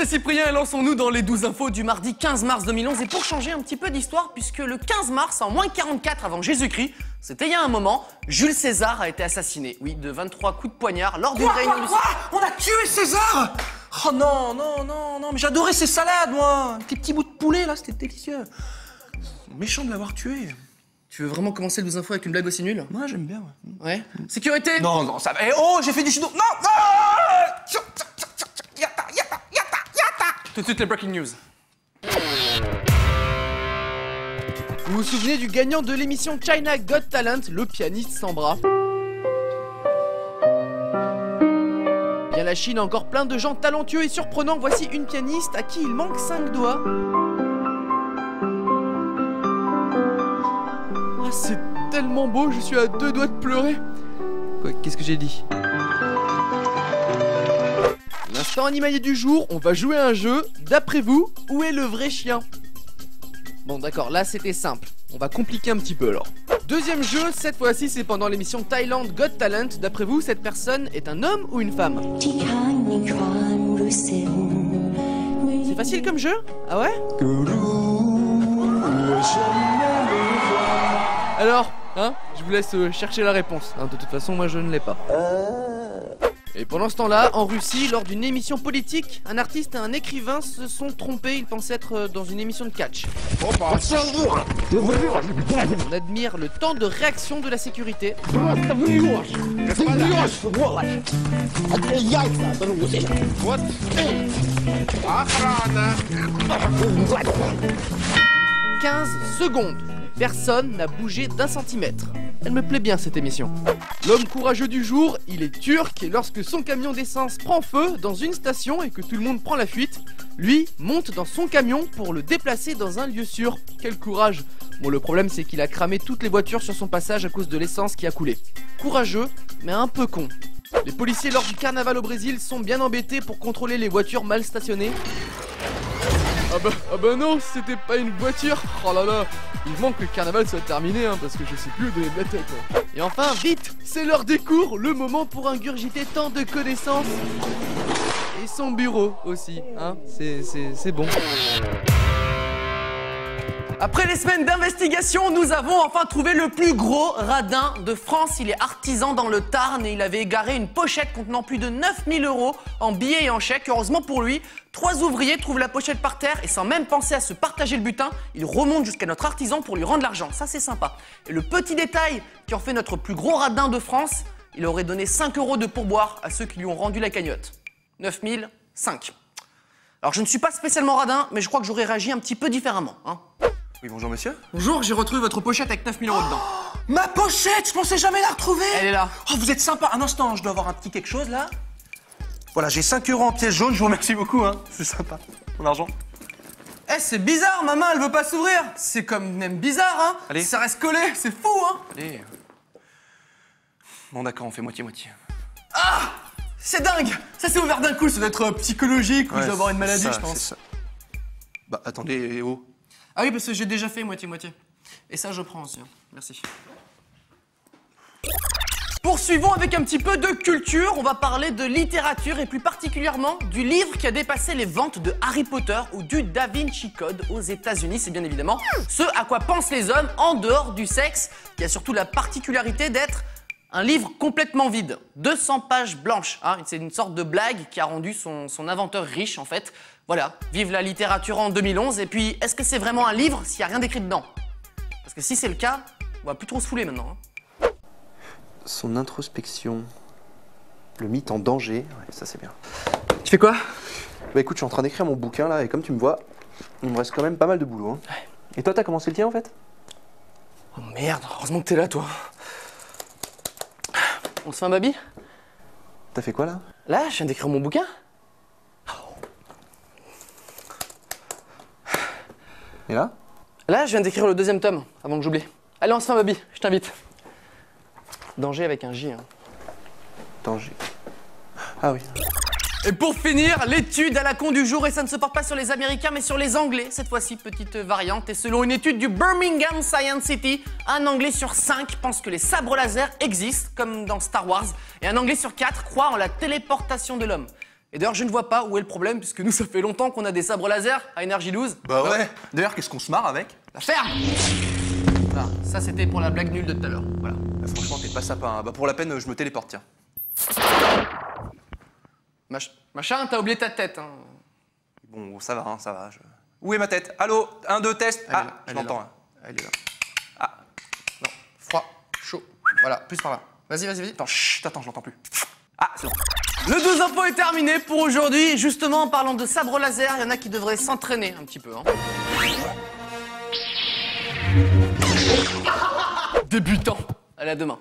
c'est Cyprien et lançons-nous dans les 12 infos du mardi 15 mars 2011. Et pour changer un petit peu d'histoire, puisque le 15 mars, en moins 44 avant Jésus-Christ, c'était il y a un moment, Jules César a été assassiné. Oui, de 23 coups de poignard lors d'une réunion... Quoi On a tué César? Oh non, mais j'adorais ces salades, moi. Tes petits bouts de poulet, là, c'était délicieux. Méchant de l'avoir tué. Tu veux vraiment commencer le 12 infos avec une blague aussi nulle? Moi, j'aime bien, ouais. Ouais. Sécurité! Non, ça va. Eh oh, j'ai fait du judo. Non. Yata. Tout de suite les breaking news. Vous vous souvenez du gagnant de l'émission China Got Talent, le pianiste sans bras? Bien, la Chine a encore plein de gens talentueux et surprenants. Voici une pianiste à qui il manque 5 doigts. Ah, c'est tellement beau, je suis à 2 doigts de pleurer. Quoi, qu'est-ce que j'ai dit? L'instant animalier du jour, on va jouer à un jeu. D'après vous, où est le vrai chien? Bon d'accord, là c'était simple. On va compliquer un petit peu alors. Deuxième jeu, cette fois-ci c'est pendant l'émission Thailand Got Talent. D'après vous, cette personne est un homme ou une femme? C'est facile comme jeu? Ah ouais? Alors, hein? Je vous laisse chercher la réponse. Hein, de toute façon, moi je ne l'ai pas. Et pendant ce temps-là, en Russie, lors d'une émission politique, un artiste et un écrivain se sont trompés. Ils pensaient être dans une émission de catch. On admire le temps de réaction de la sécurité. 15 secondes. Personne n'a bougé d'un centimètre. Elle me plaît bien cette émission. L'homme courageux du jour, il est turc et lorsque son camion d'essence prend feu dans une station et que tout le monde prend la fuite, lui monte dans son camion pour le déplacer dans un lieu sûr. Quel courage! Bon, le problème c'est qu'il a cramé toutes les voitures sur son passage à cause de l'essence qui a coulé. Courageux, mais un peu con. Les policiers lors du carnaval au Brésil sont bien embêtés pour contrôler les voitures mal stationnées. Ah bah non, c'était pas une voiture. Oh là là, vivement que le carnaval soit terminé, hein, parce que je sais plus où donner de la tête. Hein. Et enfin, vite, c'est l'heure des cours, le moment pour ingurgiter tant de connaissances. Et son bureau aussi, hein, c'est bon. Après les semaines d'investigation, nous avons enfin trouvé le plus gros radin de France. Il est artisan dans le Tarn et il avait égaré une pochette contenant plus de 9000 € en billets et en chèques. Heureusement pour lui, 3 ouvriers trouvent la pochette par terre et sans même penser à se partager le butin, ils remontent jusqu'à notre artisan pour lui rendre l'argent. Ça, c'est sympa. Et le petit détail qui en fait notre plus gros radin de France, il aurait donné 5 € de pourboire à ceux qui lui ont rendu la cagnotte. 9005. Alors, je ne suis pas spécialement radin, mais je crois que j'aurais réagi un petit peu différemment, hein. Oui, bonjour monsieur. Bonjour, j'ai retrouvé votre pochette avec 9000 € dedans. Ma pochette, je pensais jamais la retrouver. Elle est là. Oh, vous êtes sympa. Un instant, je dois avoir un petit quelque chose là. Voilà, j'ai 5 € en pièces jaunes, je vous remercie beaucoup, hein. C'est sympa. Mon argent. Eh, c'est bizarre, ma main, elle veut pas s'ouvrir. C'est comme même bizarre, hein. Allez. Ça reste collé, c'est fou, hein. Allez. Bon, d'accord, on fait moitié-moitié. Ah, c'est dingue. Ça s'est ouvert d'un coup, ça doit être psychologique ou je dois avoir une maladie, je pense. Ça. Bah, attendez, oh. Ah oui, parce que j'ai déjà fait moitié-moitié. Et ça, je prends aussi, hein. Merci. Poursuivons avec un petit peu de culture. On va parler de littérature et plus particulièrement du livre qui a dépassé les ventes de Harry Potter ou du Da Vinci Code aux États-Unis. C'est bien évidemment ce à quoi pensent les hommes en dehors du sexe, qui a surtout la particularité d'être un livre complètement vide. 200 pages blanches. Hein. C'est une sorte de blague qui a rendu son inventeur riche, en fait. Voilà, vive la littérature en 2011. Et puis, est-ce que c'est vraiment un livre s'il n'y a rien d'écrit dedans? Parce que si c'est le cas, on va plus trop se fouler maintenant, hein. Son introspection, le mythe en danger, ouais, ça c'est bien. Tu fais quoi? Bah écoute, je suis en train d'écrire mon bouquin là, et comme tu me vois, il me reste quand même pas mal de boulot. Hein. Ouais. Et toi, t'as commencé le tien en fait? Oh merde, heureusement que t'es là, toi. On se fait un baby? T'as fait quoi là? Là, je viens d'écrire mon bouquin. Et là? Là, je viens d'écrire le 2e tome, avant que j'oublie. Allez, on se fait un baby, je t'invite. Danger avec un J, hein. Danger. Ah oui. Et pour finir, l'étude à la con du jour, et ça ne se porte pas sur les Américains, mais sur les Anglais. Cette fois-ci, petite variante, et selon une étude du Birmingham Science City, un Anglais sur 5 pense que les sabres laser existent, comme dans Star Wars, et un Anglais sur 4 croit en la téléportation de l'homme. Et d'ailleurs, je ne vois pas où est le problème, puisque nous, ça fait longtemps qu'on a des sabres laser à énergie 12. Bah ouais. D'ailleurs, qu'est-ce qu'on se marre avec? La ferme. Voilà, ça c'était pour la blague nulle de tout à l'heure. Voilà. Bah, franchement, t'es pas sympa. Hein. Bah pour la peine, je me téléporte, tiens. Machin, t'as oublié ta tête. Hein. Bon, ça va, hein, ça va. Où est ma tête? Allô? 1, 2, test. Je l'entends. Hein. Elle est là. Ah. Non, froid, chaud. Voilà, plus par là. Vas-y. Attends, chut, attends, je l'entends plus. Ah, c'est bon. Le 12 infos est terminé pour aujourd'hui. Justement, en parlant de sabre laser, il y en a qui devraient s'entraîner un petit peu. Hein. Débutant. Allez, à demain.